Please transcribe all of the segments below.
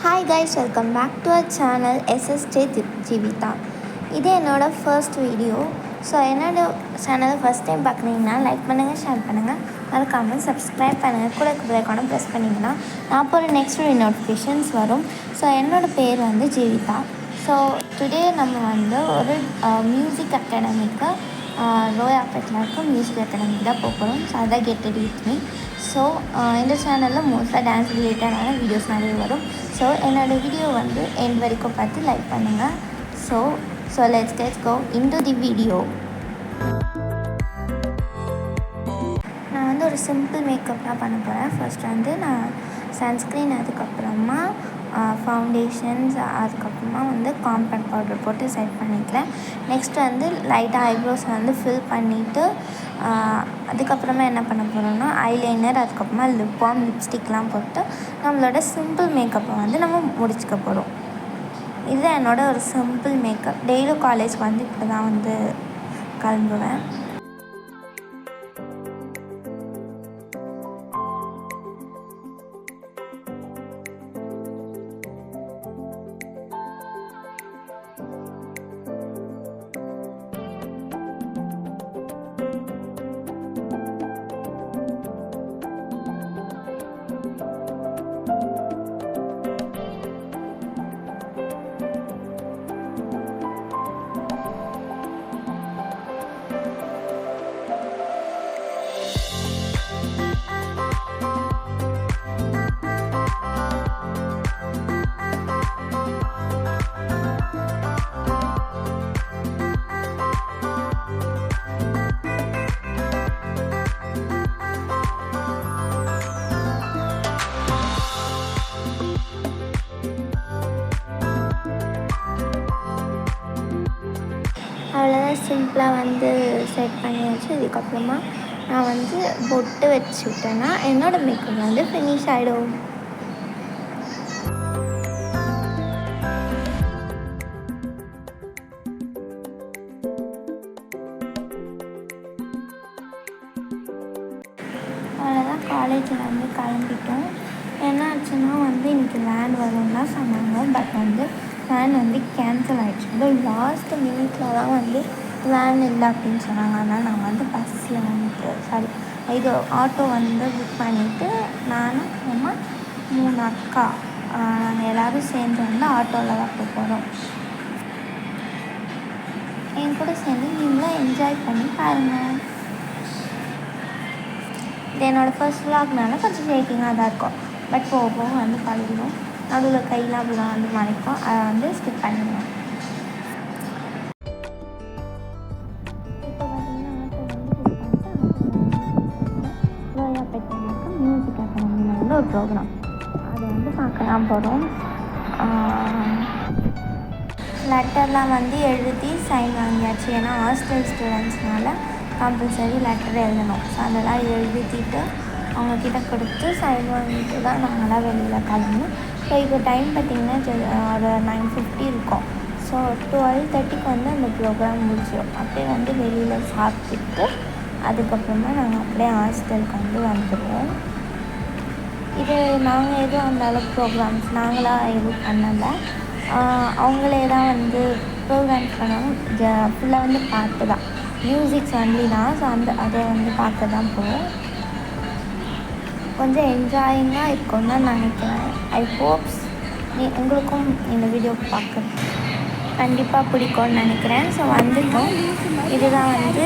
Hi guys, welcome back to our channel SSJ Jeevitha. இது என்னோடய first video. So என்னோடய சேனலை ஃபஸ்ட் டைம் பார்க்குறீங்கன்னா லைக் பண்ணுங்கள், ஷேர் பண்ணுங்கள், மறக்காமல் சப்ஸ்கிரைப் பண்ணுங்கள், கூட பெல்லைக்கான ப்ரெஸ் பண்ணிங்கன்னா நான் போகிற நெக்ஸ்ட் வீடியோ நோட்டிஃபிகேஷன்ஸ் வரும். ஸோ என்னோடய பேர் வந்து ஜீவிதா. ஸோ டுடே நம்ம வந்து ஒரு மியூசிக் அகாடமிக்கு ரோயாப்பேட்டில் இருக்க மியூசிக் அகாடமிக்கு தான் போகிறோம். ஸோ அதான் get ready with me. So இந்த சேனலில் மோஸ்ட்டாக டான்ஸ் ரிலேட்டடான வீடியோஸ் நிறைய வரும். ஸோ என்னோடய வீடியோ வந்து எண்ட் வரைக்கும் பார்த்து லைக் பண்ணுங்கள். So let's go into the video. நான் வந்து ஒரு சிம்பிள் மேக்கப்லாம் பண்ண போகிறேன். ஃபர்ஸ்ட் வந்து நான் சன்ஸ்க்ரீன், அதுக்கப்புறமா ஃபவுண்டேஷன்ஸ், அதுக்கப்புறமா வந்து காம்பேக்ட் பவுடர் போட்டு செட் பண்ணிக்கிறேன். நெக்ஸ்ட் வந்து லைட்டாக ஐப்ரோஸ் வந்து ஃபில் பண்ணிவிட்டு அதுக்கப்புறமா என்ன பண்ண போகிறோம்னா ஐலைனர், அதுக்கப்புறமா லிப் பாம், லிப்ஸ்டிக்லாம் போட்டு நம்மளோட சிம்பிள் மேக்கப்பை வந்து நம்ம முடிச்சுக்க போகிறோம். இதுதான் என்னோடய ஒரு சிம்பிள் மேக்கப். டெய்லியும் காலேஜ்க்கு வந்து இப்படி தான் வந்து கிளம்புவேன். அவ்வளோதான், சிம்பிளாக வந்து செட் பண்ணியாச்சு. இதுக்கப்புறமா நான் வந்து பொட்டு வச்சுக்கிட்டேன்னா என்னோடய மேக்கப் வந்து ஃபினிஷ் ஆகிடும். அவ்வளோதான், காலேஜில் வந்து கிளம்பிட்டோம். என்ன ஆச்சுன்னா வந்து இன்றைக்கி வேன் வரும்னு தான் சொன்னாங்க. பட் வந்து வேன் வந்து கேன்சல் ஆகிடுச்சு. அது லாஸ்ட் மினிட்டில் தான் வந்து வேன் இல்லை அப்படின்னு சொன்னாங்க. அதனால் நாங்கள் வந்து பஸ்ஸில் வந்து இது ஆட்டோ வந்து புக் பண்ணிவிட்டு நானும் அம்மா 3 அக்கா நாங்கள் எல்லோரும் சேர்ந்து வந்து ஆட்டோவில் தான் போகிறோம். என் கூட சேர்ந்து நீங்களும் என்ஜாய் பண்ணி பாருங்கள். இது என்னோடய ஃபர்ஸ்ட் விலாக்னால கொஞ்சம் ஷேக்கிங்காக தான் இருக்கும். பட் போக போக வந்து பழகிடும். நடுவில் கையில் அப்படிலாம் வந்து மறைக்கும். அதை வந்து ஸ்கிப் பண்ணிடுவோம். இப்போ பார்த்திங்கன்னா ரோயாப்பேட்டில் இருக்க மியூசிக் அகாடமியில் வந்து ஒரு ப்ரோக்ராம், அதை வந்து பார்க்க தான் போகிறோம். லெட்டர்லாம் வந்து எழுதி சைன் வாங்கியாச்சு. ஏன்னா ஹாஸ்டல் ஸ்டூடெண்ட்ஸ்னால கம்பல்சரி லெட்டர் எழுதணும். ஸோ அதெல்லாம் எழுதிட்டு அவங்கக்கிட்ட கொடுத்து சைன் வாங்கிட்டு தான் நாங்களாம் வெளியில் கிளம்பணும். ஸோ இப்போ டைம் பார்த்திங்கன்னா ஒரு 9:50 இருக்கும். ஸோ 12:30க்கு வந்து அந்த ப்ரோக்ராம் முடிச்சிடும். அப்படியே வந்து வெளியில் சாப்பிட்டுட்டு அதுக்கப்புறமா நாங்கள் அப்படியே ஹாஸ்டலுக்கு வந்து வந்துடுவோம். இது நாங்கள் எதுவும் அந்த அளவுக்கு ப்ரோக்ராம்ஸ் நாங்களாக எதுவும் பண்ணலை. அவங்களே தான் வந்து ப்ரோக்ராம்ஸ் பண்ணாலும் ஃபுல்லாக வந்து பாட்டு தான், மியூசிக்ஸ் ஒன்லி தான். ஸோ அதை வந்து பார்க்க தான் போவோம். கொஞ்சம் என்ஜாயிங்காக இருக்கும்னு தான் நினைக்கிறேன். ஐ ஹோப்ஸ் உங்களுக்கும் இந்த வீடியோ பார்க்க கண்டிப்பாக பிடிக்கும்னு நினைக்கிறேன். ஸோ வந்துட்டோம். இதுதான் வந்து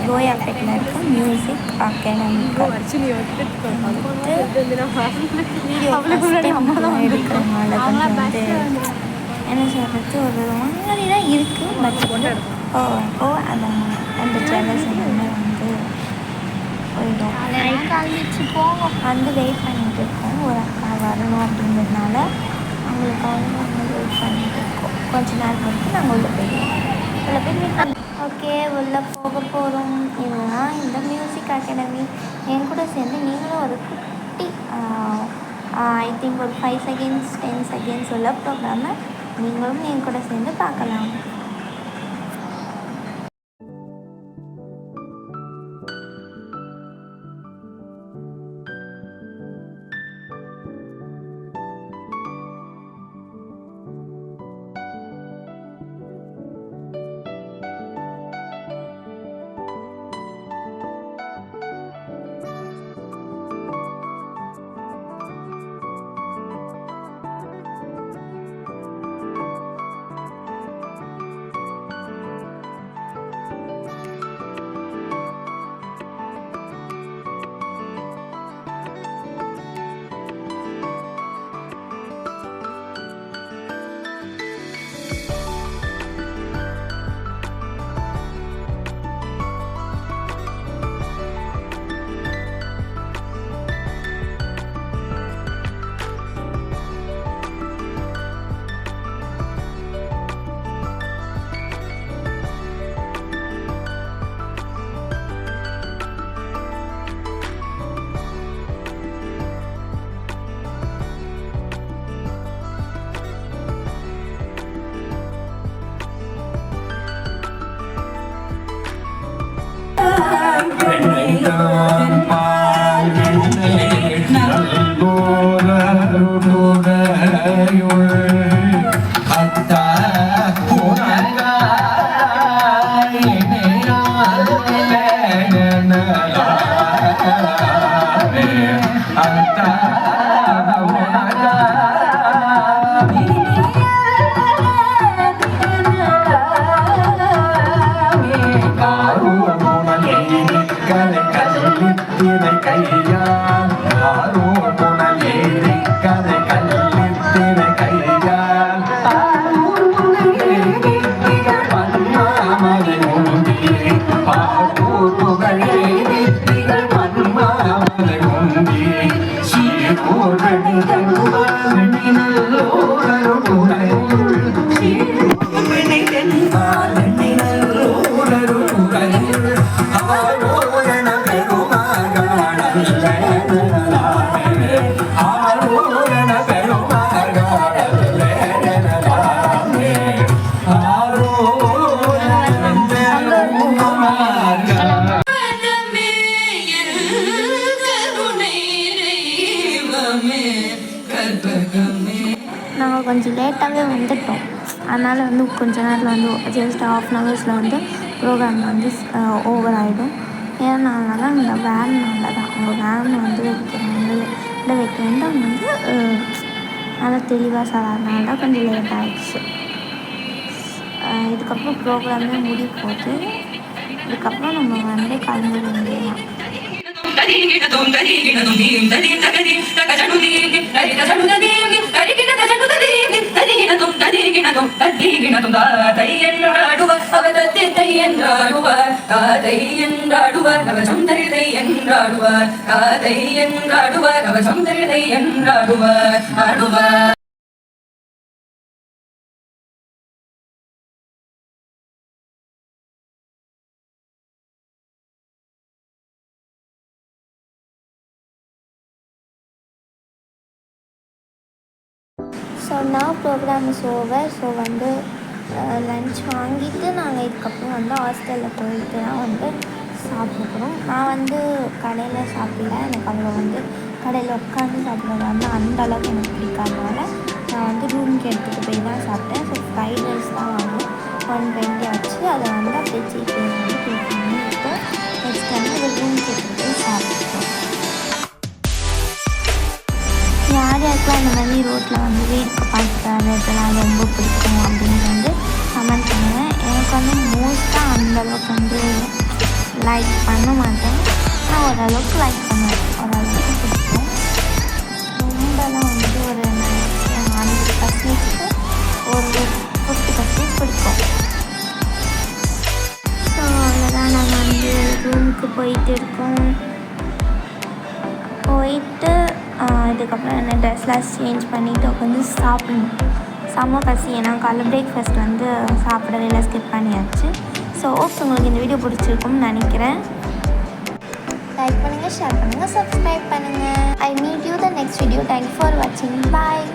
ரோயாப்பேட்டில் இருக்க மியூசிக் அகாடமிக்கு வீடியோ எடுக்கிறதுனால கொஞ்சம் வந்து என்ன சொல்கிறது ஒரு மாதிரி தான் இருக்குது. பட் அந்த ஜெலஸ் எல்லாமே வந்து போயிடும். வந்து வெயிட் பண்ணிகிட்டு இருக்கோம். ஒரு அக்கா வரணும் அப்படிங்கிறதுனால அவங்களுக்காக நாங்கள் வெயிட் பண்ணிகிட்டு இருக்கோம். கொஞ்ச நேரம் வந்து நாங்கள் உள்ளே போயிடுவோம். ஓகே, உள்ளே போக போகிறோம். இதுதான் இந்த மியூசிக் அகாடமி. என் கூட சேர்ந்து நீங்களும் ஒரு குட்டி ஐ திங்க் ஒரு 5 seconds 10 seconds உள்ள ப்ரோக்ராமை நீங்களும் என் கூட சேர்ந்து பார்க்கலாம். நாங்கள் கொஞ்சம் லேட்டாகவே வந்துட்டோம். அதனால் வந்து கொஞ்ச நேரத்தில் வந்து ஜஸ்ட் ½ ஹவர்ஸில் வந்து ப்ரோக்ராம் வந்து ஓவர் ஆகிடும். ஏன்னால தான் இந்த வேன்னால தான் அவங்க வேன் வந்து வைக்கிறேன் வந்து நல்லா தெளிவாக சொல்லாதனால தான் கொஞ்சம் லேட் ஆகிடுச்சு. இதுக்கப்புறம் ப்ரோக்ராமே முடிய போகுது. இதுக்கப்புறம் நம்ம வந்து கிளம்ப வேண்டியதான். ஸோ நான் ப்ரோக்ராம் இஸ் ஓவர். ஸோ வந்து லன்ச் வாங்கிட்டு நாங்கள் இதுக்கப்புறம் வந்து ஹாஸ்டலில் போயிட்டு தான் வந்து சாப்பிட்றோம். நான் வந்து கடையில் சாப்பிடல. எனக்கு அவ்வளோ வந்து கடையில் உட்காந்து சாப்பிட்றது வந்து அந்த அளவுக்கு எனக்கு பிடிக்காதனால நான் வந்து ரூமுக்கு எடுத்துகிட்டு போய் தான் சாப்பிட்டேன். ஸோ ஃப்ரைட் ரைஸ் தான் வாங்கினேன். 120 ஆச்சு. அதை வந்து அப்படியே ஜிபே வந்து பே பண்ணிட்டு நெக்ஸ்ட் வந்து ஒரு ரூமுக்கு எடுத்துகிட்டு போய் சாப்பிட்டோம். யார் யாருக்கெல்லாம் இந்த மாதிரி ரோட்டில் வந்து வேடிக்கை பார்க்குறதுலாம் ரொம்ப பிடிக்கும் அப்படின்னு வந்து கமெண்ட் பண்ணுவேன். எனக்கு வந்து மோஸ்ட்டாக அந்தளவுக்கு வந்து லைக் பண்ண மாட்டேன். ஆனால் ஓரளவுக்கு லைக் பண்ணுவேன். ஓரளவுக்கு பிடிக்கும். ரொம்பலாம் வந்து ஒரு 100% ஒரு 50% பிடிக்கும். ஸோ அவ்வளோதான். நாங்கள் வந்து ரூமுக்கு போயிட்டு இருக்கோம். போயிட்டு இதுக்கப்புறம் என்ன ட்ரெஸ்லாம் சேஞ்ச் பண்ணிவிட்டு உட்காந்து சாப்பிடணும். செம்ம பசி. ஏன்னா காலைல பிரேக்ஃபாஸ்ட் வந்து சாப்பிடவே இல்லை, ஸ்கிப் பண்ணியாச்சு. ஸோ ஓகே, உங்களுக்கு இந்த வீடியோ பிடிச்சிருக்கும்னு நினைக்கிறேன். லைக் பண்ணுங்கள், ஷேர் பண்ணுங்கள், சப்ஸ்கிரைப் பண்ணுங்கள். I meet you the next video. Thank you for வாட்சிங். பாய்.